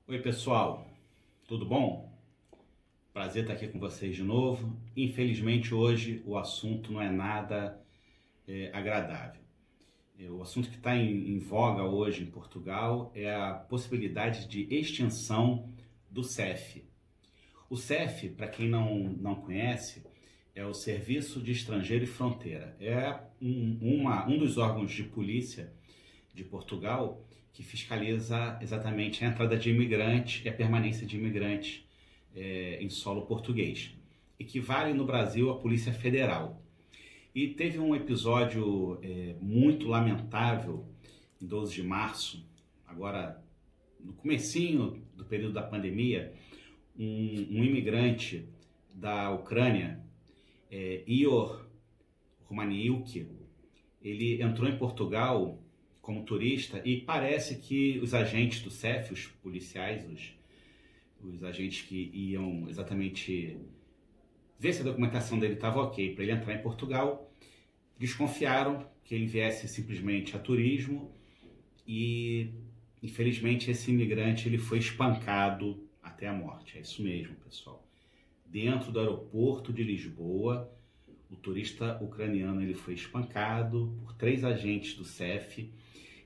Oi pessoal, tudo bom? Prazer estar aqui com vocês de novo. Infelizmente hoje o assunto não é nada agradável. O assunto que está em voga hoje em Portugal é a possibilidade de extinção do CEF. O CEF, para quem não conhece, é o Serviço de Estrangeiro e Fronteira. É um dos órgãos de polícia de Portugal que fiscaliza exatamente a entrada de imigrantes e a permanência de imigrantes em solo português. Equivale no Brasil à Polícia Federal. E teve um episódio muito lamentável em 12 de março, agora no comecinho do período da pandemia, um imigrante da Ucrânia, Ihor Romaniuk, ele entrou em Portugal como turista e parece que os agentes do CEF, os policiais, os agentes que iam exatamente ver se a documentação dele estava ok para ele entrar em Portugal, desconfiaram que ele viesse simplesmente a turismo e infelizmente esse imigrante ele foi espancado até a morte. É isso mesmo, pessoal. Dentro do aeroporto de Lisboa, o turista ucraniano ele foi espancado por 3 agentes do CEF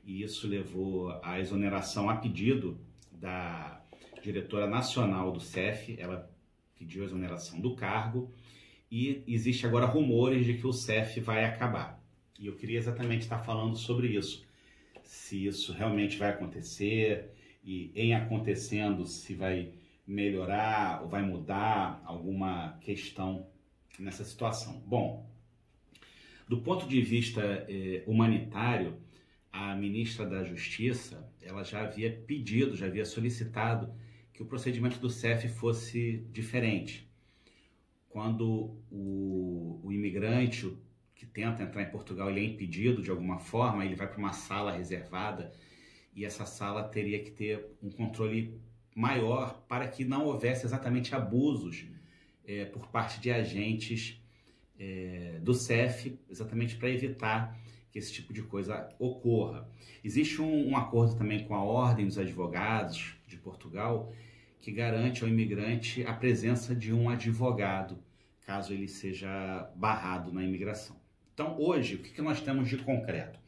e isso levou à exoneração a pedido da diretora nacional do CEF. Ela pediu a exoneração do cargo e existe agora rumores de que o CEF vai acabar. E eu queria exatamente estar falando sobre isso. Se isso realmente vai acontecer e em acontecendo se vai melhorar ou vai mudar alguma questão nessa situação. Bom, do ponto de vista humanitário, a ministra da Justiça, ela já havia pedido, já havia solicitado que o procedimento do CEF fosse diferente. Quando o imigrante que tenta entrar em Portugal ele é impedido de alguma forma, ele vai para uma sala reservada e essa sala teria que ter um controle maior para que não houvesse exatamente abusos por parte de agentes do CEF, exatamente para evitar que esse tipo de coisa ocorra. Existe um acordo também com a Ordem dos Advogados de Portugal que garante ao imigrante a presença de um advogado, caso ele seja barrado na imigração. Então, hoje, o que nós temos de concreto?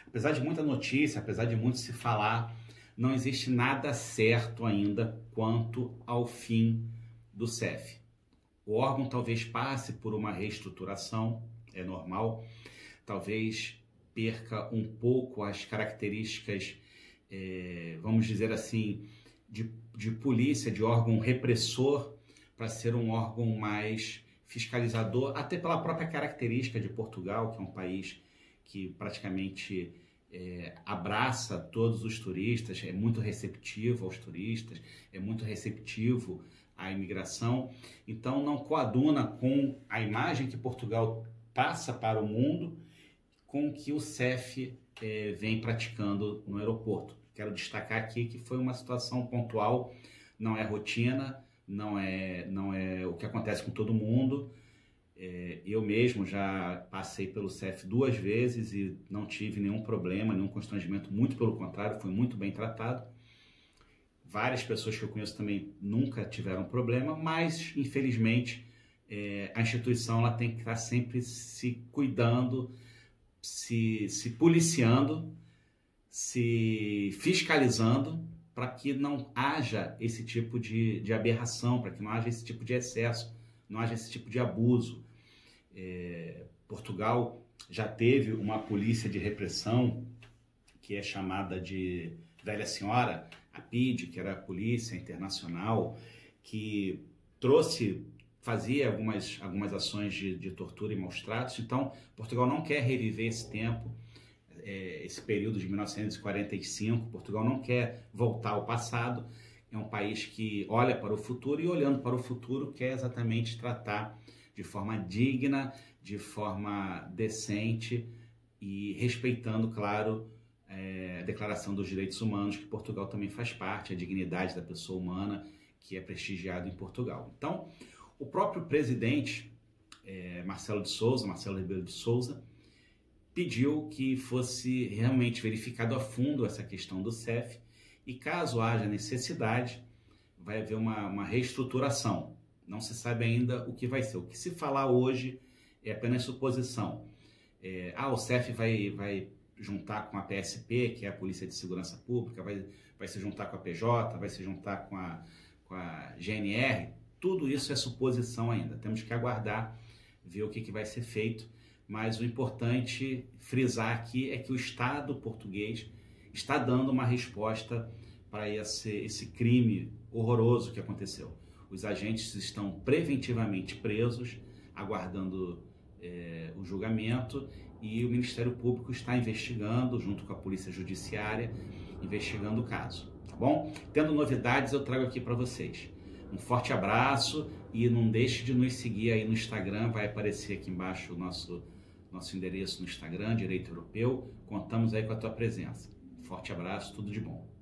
Apesar de muita notícia, apesar de muito se falar, não existe nada certo ainda quanto ao fim do CEF. O órgão talvez passe por uma reestruturação, é normal, talvez perca um pouco as características, vamos dizer assim, de polícia, de órgão repressor, para ser um órgão mais fiscalizador, até pela própria característica de Portugal, que é um país que praticamente abraça todos os turistas, é muito receptivo aos turistas, é muito receptivo à imigração, então não coaduna com a imagem que Portugal passa para o mundo com o que o CEF vem praticando no aeroporto. Quero destacar aqui que foi uma situação pontual, não é rotina, não é o que acontece com todo mundo. Eu mesmo já passei pelo CEF 2 vezes e não tive nenhum problema, nenhum constrangimento, muito pelo contrário, foi muito bem tratado. Várias pessoas que eu conheço também nunca tiveram problema, mas infelizmente a instituição ela tem que estar sempre se cuidando, se policiando, se fiscalizando para que não haja esse tipo de aberração, para que não haja esse tipo de excesso, não haja esse tipo de abuso. Portugal já teve uma polícia de repressão que é chamada de Velha Senhora, a PIDE, que era a Polícia Internacional, que fazia algumas ações de tortura e maus tratos. Então, Portugal não quer reviver esse tempo, esse período de 1945. Portugal não quer voltar ao passado. É um país que olha para o futuro e, olhando para o futuro, quer exatamente tratar de forma digna, de forma decente e respeitando, claro, a Declaração dos Direitos Humanos, que Portugal também faz parte, a dignidade da pessoa humana, que é prestigiado em Portugal. Então, o próprio presidente, Marcelo Rebelo de Sousa, pediu que fosse realmente verificado a fundo essa questão do CEF E caso haja necessidade, vai haver uma reestruturação. Não se sabe ainda o que vai ser. O que se falar hoje é apenas suposição. O CEF vai juntar com a PSP, que é a Polícia de Segurança Pública, vai se juntar com a PJ, vai se juntar com a GNR. Tudo isso é suposição ainda. Temos que aguardar, ver o que vai ser feito. Mas o importante frisar aqui é que o Estado português está dando uma resposta para esse crime horroroso que aconteceu. Os agentes estão preventivamente presos, aguardando o julgamento, e o Ministério Público está investigando, junto com a Polícia Judiciária, investigando o caso, tá bom? Tendo novidades, eu trago aqui para vocês. Um forte abraço e não deixe de nos seguir aí no Instagram, vai aparecer aqui embaixo o nosso endereço no Instagram, Direito Europeu. Contamos aí com a tua presença. Forte abraço, tudo de bom.